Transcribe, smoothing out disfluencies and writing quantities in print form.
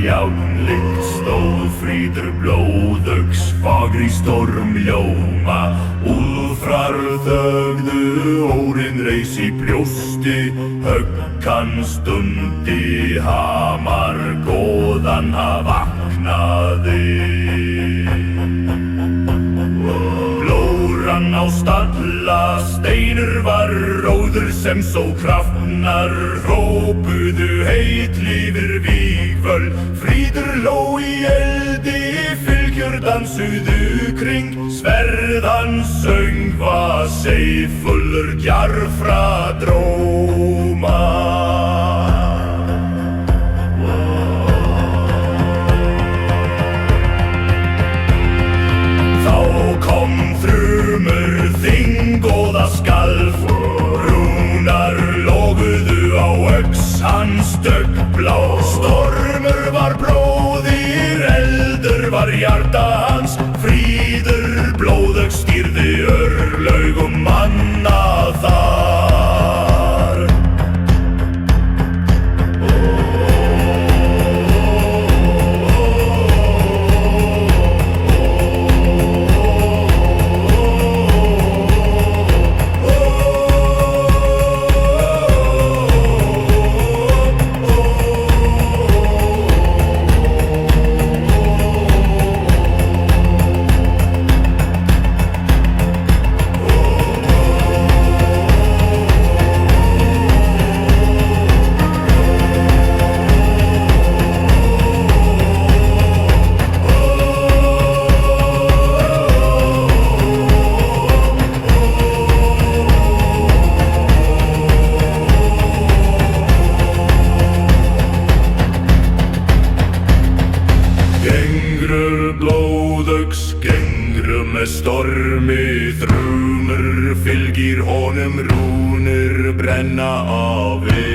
járnlykt stóð fríður blóðugs fagri stormljóma. Úlfrar þögðu, órin reis í brjósti, högg hans dundi, hamar goðan vaknaði. Blóran á stalla, steinur var róður sem só kraftnar, hrópuðu heit lifir vígvöll, fríður ló í eldi, fylgjur dansuðu kring, sverð hans söngva seigfullur djarfra dróma. Þingóða skalf, rúnar loguðu á öx hans döggblá. Stormur var bróðir, eldur var hjarta hans, fríður blóðug stýrði örlaugum manna þar. Blóðugs gengru með stormi, þrumur fylgir honum, rúnir brenna á við.